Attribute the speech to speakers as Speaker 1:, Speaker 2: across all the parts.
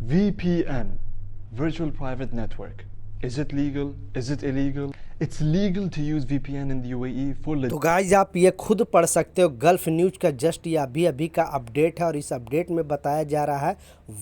Speaker 1: VPN, Virtual Private Network. Is it legal? Is it illegal? It's legal to use VPN in the UAE for
Speaker 2: तो guys आप ये खुद पढ़ सकते हो, गल्फ न्यूज़ का जस्ट ये अभी अभी का अपडेट है और इस अपडेट में बताया जा रहा है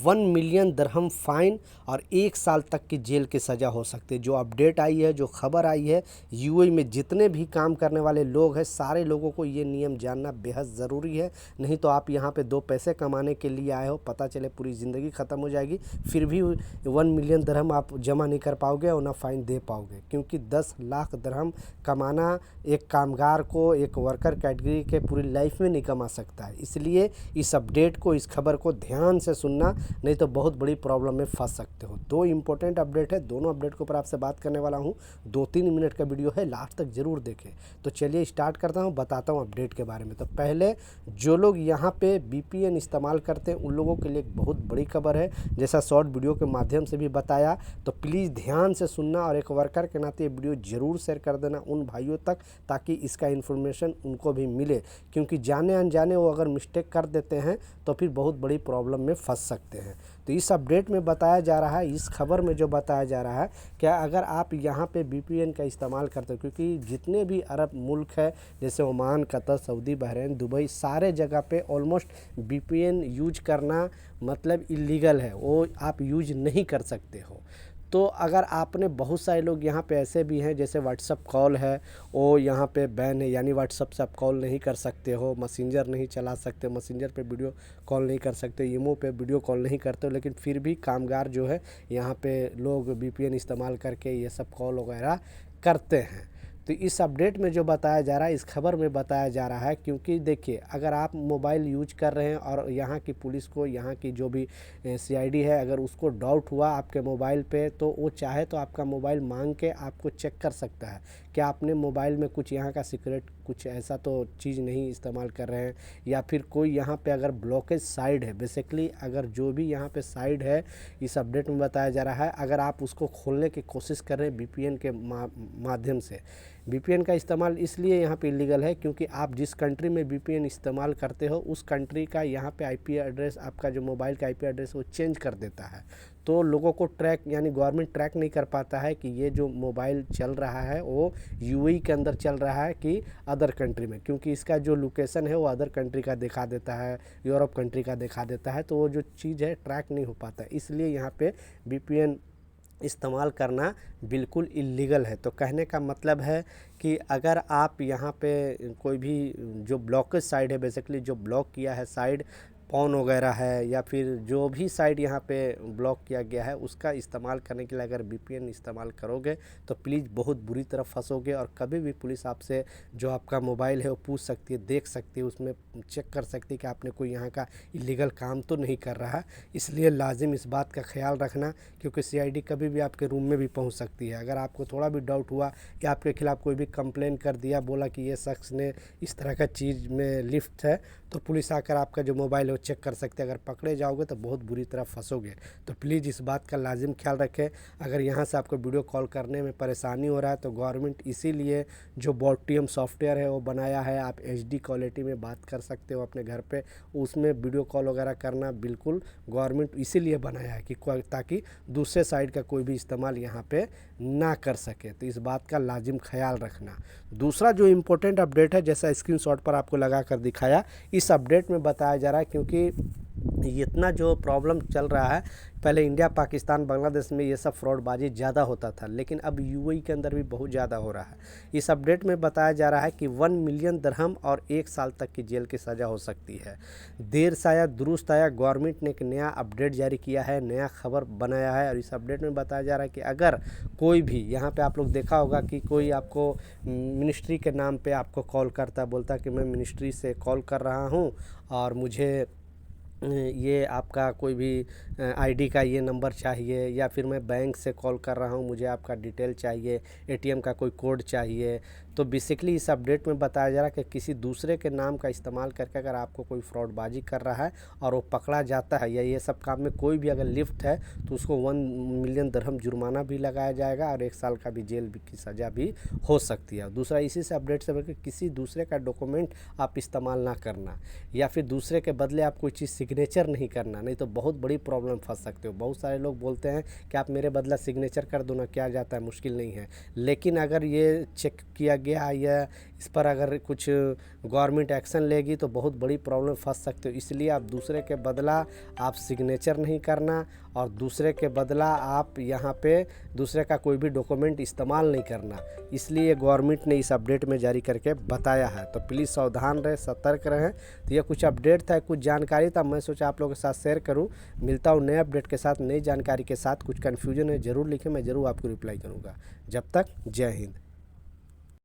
Speaker 2: 1 मिलियन दिरहम फाइन और 1 साल तक की जेल की सज़ा हो सकती है। जो अपडेट आई है, जो खबर आई है, यूएई में जितने भी काम करने वाले लोग हैं सारे लोगों को ये नियम जानना बेहद ज़रूरी है। नहीं तो आप यहाँ पे 2 पैसे कमाने के लिए आए हो, पता चले पूरी ज़िंदगी ख़त्म हो जाएगी, फिर भी 1 मिलियन दिरहम आप जमा नहीं कर पाओगे और ना फ़ाइन दे पाओगे, क्योंकि 10 लाख दिरहम कमाना एक कामगार को, एक वर्कर कैटेगरी के पूरी लाइफ में नहीं कमा सकता है। इसलिए इस अपडेट को, इस खबर को ध्यान से सुनना, नहीं तो बहुत बड़ी प्रॉब्लम में फंस सकते हो। 2 इंपॉर्टेंट अपडेट है, दोनों अपडेट के ऊपर आपसे बात करने वाला हूँ। 2-3 मिनट का वीडियो है, लास्ट तक ज़रूर देखें। तो चलिए स्टार्ट करता हूँ, बताता हूँ अपडेट के बारे में। तो पहले जो लोग यहाँ पे VPN इस्तेमाल करते हैं उन लोगों के लिए एक बहुत बड़ी खबर है, जैसा शॉर्ट वीडियो के माध्यम से भी बताया। तो प्लीज़ ध्यान से सुनना और एक वर्कर के नाते ये वीडियो ज़रूर शेयर कर देना उन भाइयों तक, ताकि इसका इन्फॉर्मेशन उनको भी मिले, क्योंकि जाने अनजाने वो अगर मिस्टेक कर देते हैं तो फिर बहुत बड़ी प्रॉब्लम में फंस सकते हैं। तो इस अपडेट में बताया जा रहा है, इस खबर में जो बताया जा रहा है, क्या अगर आप यहाँ पे VPN का इस्तेमाल करते हो, क्योंकि जितने भी अरब मुल्क है जैसे Oman, Qatar, Saudi, Bahrain, Dubai, सारे जगह पे ऑलमोस्ट VPN यूज करना मतलब इलीगल है, वो आप यूज नहीं कर सकते हो। तो अगर आपने, बहुत सारे लोग यहाँ पे ऐसे भी हैं जैसे व्हाट्सअप कॉल है वो यहाँ पे बैन है, यानी व्हाट्सअप से आप कॉल नहीं कर सकते हो, मैसेंजर नहीं चला सकते, मैसेंजर पे वीडियो कॉल नहीं कर सकते, ईमो पे वीडियो कॉल नहीं करते हो, लेकिन फिर भी कामगार जो है यहाँ पे लोग VPN इस्तेमाल करके ये सब कॉल वगैरह करते हैं। तो इस अपडेट में जो बताया जा रहा है, इस खबर में बताया जा रहा है, क्योंकि देखिए अगर आप मोबाइल यूज कर रहे हैं और यहाँ की पुलिस को, यहाँ की जो भी CID है, अगर उसको डाउट हुआ आपके मोबाइल पे, तो वो चाहे तो आपका मोबाइल मांग के आपको चेक कर सकता है कि आपने मोबाइल में कुछ यहाँ का सीक्रेट, कुछ ऐसा तो चीज़ नहीं इस्तेमाल कर रहे हैं, या फिर कोई यहाँ पे अगर ब्लॉकेज साइड है, बेसिकली अगर जो भी यहाँ पे साइड है इस अपडेट में बताया जा रहा है, अगर आप उसको खोलने की कोशिश कर रहे हैं VPN के माध्यम से। VPN का इस्तेमाल इसलिए यहाँ पे इलीगल है क्योंकि आप जिस कंट्री में VPN इस्तेमाल करते हो उस कंट्री का यहाँ पे IP एड्रेस, आपका जो मोबाइल का IP एड्रेस वो चेंज कर देता है। तो लोगों को ट्रैक, यानी गवर्नमेंट ट्रैक नहीं कर पाता है कि ये जो मोबाइल चल रहा है वो UAE के अंदर चल रहा है कि अदर कंट्री में, क्योंकि इसका जो लोकेशन है वो अदर कंट्री का दिखा देता है, यूरोप कंट्री का दिखा देता है, तो वो जो चीज़ है ट्रैक नहीं हो पाता, इसलिए यहाँ पे VPN इस्तेमाल करना बिल्कुल इलीगल है। तो कहने का मतलब है कि अगर आप यहाँ पे कोई भी जो ब्लॉकेज साइट है, बेसिकली जो ब्लॉक किया है साइट, पॉन वगैरह है, या फिर जो भी साइट यहाँ पे ब्लॉक किया गया है, उसका इस्तेमाल करने के लिए अगर VPN इस्तेमाल करोगे तो प्लीज़ बहुत बुरी तरह फंसोगे, और कभी भी पुलिस आपसे जो आपका मोबाइल है वो पूछ सकती है, देख सकती है, उसमें चेक कर सकती है कि आपने कोई यहाँ का इलीगल काम तो नहीं कर रहा। इसलिए लाजिम इस बात का ख्याल रखना, क्योंकि CID कभी भी आपके रूम में भी पहुँच सकती है। अगर आपको थोड़ा भी डाउट हुआ या आपके खिलाफ़ कोई भी कंप्लेन कर दिया, बोला कि ये शख्स ने इस तरह का चीज़ में लिफ्ट है, तो पुलिस आकर आपका जो मोबाइल है वो चेक कर सकते हैं। अगर पकड़े जाओगे तो बहुत बुरी तरह फंसोगे। तो प्लीज़ इस बात का लाजिम ख्याल रखें। अगर यहाँ से आपको वीडियो कॉल करने में परेशानी हो रहा है तो गवर्नमेंट इसीलिए जो बोटियम सॉफ्टवेयर है वो बनाया है, आप HD क्वालिटी में बात कर सकते हो अपने घर पे, उसमें वीडियो कॉल वगैरह करना बिल्कुल गवर्नमेंट इसीलिए बनाया है कि ताकि दूसरे साइड का कोई भी इस्तेमाल यहाँ पे ना कर सके। तो इस बात का लाजिम ख्याल रखना। दूसरा जो इम्पोर्टेंट अपडेट है, जैसा स्क्रीनशॉट पर आपको लगा कर दिखाया, इस अपडेट में बताया जा रहा है, क्योंकि इतना जो प्रॉब्लम चल रहा है, पहले इंडिया, पाकिस्तान, बांग्लादेश में ये सब फ्रॉडबाजी ज़्यादा होता था, लेकिन अब UAE के अंदर भी बहुत ज़्यादा हो रहा है। इस अपडेट में बताया जा रहा है कि 1 मिलियन दिरहम और 1 साल तक की जेल की सज़ा हो सकती है। देर से आया दुरुस्त आया, गवर्नमेंट ने एक नया अपडेट जारी किया है, नया खबर बनाया है, और इस अपडेट में बताया जा रहा है कि अगर कोई भी, यहाँ पे आप लोग देखा होगा कि कोई आपको मिनिस्ट्री के नाम पे आपको कॉल करता है, बोलता है कि मैं मिनिस्ट्री से कॉल कर रहा हूँ और मुझे ये आपका कोई भी ID का ये नंबर चाहिए, या फिर मैं बैंक से कॉल कर रहा हूँ, मुझे आपका डिटेल चाहिए, ATM का कोई कोड चाहिए, तो बेसिकली इस अपडेट में बताया जा रहा है कि किसी दूसरे के नाम का इस्तेमाल करके अगर आपको कोई फ्रॉडबाजी कर रहा है और वो पकड़ा जाता है या ये सब काम में कोई भी अगर लिप्त है तो उसको 1 मिलियन दिरहम जुर्माना भी लगाया जाएगा और 1 साल का भी जेल की सज़ा भी हो सकती है। दूसरा इसी से अपडेट से कि किसी दूसरे का डॉक्यूमेंट आप इस्तेमाल ना करना या फिर दूसरे के बदले आप कोई चीज़ सिग्नेचर नहीं करना, नहीं तो बहुत बड़ी प्रॉब्लम फंस सकते हो। बहुत सारे लोग बोलते हैं कि आप मेरे बदला सिग्नेचर कर दो ना, क्या जाता है, मुश्किल नहीं है। लेकिन अगर ये चेक किया गया या इस पर अगर कुछ गवर्नमेंट एक्शन लेगी तो बहुत बड़ी प्रॉब्लम फंस सकते हो। इसलिए आप दूसरे के बदला आप सिग्नेचर नहीं करना और दूसरे के बदला आप यहाँ पे दूसरे का कोई भी डॉक्यूमेंट इस्तेमाल नहीं करना, इसलिए गवर्नमेंट ने इस अपडेट में जारी करके बताया है। तो प्लीज़ सावधान रहें, सतर्क रहें। तो ये कुछ अपडेट था, कुछ जानकारी था, मैं सोचा आप लोगों के साथ शेयर करूँ। मिलता हूँ नए अपडेट के साथ, नई जानकारी के साथ। कुछ कन्फ्यूजन है ज़रूर लिखें, मैं ज़रूर आपको रिप्लाई करूँगा। जब तक जय हिंद।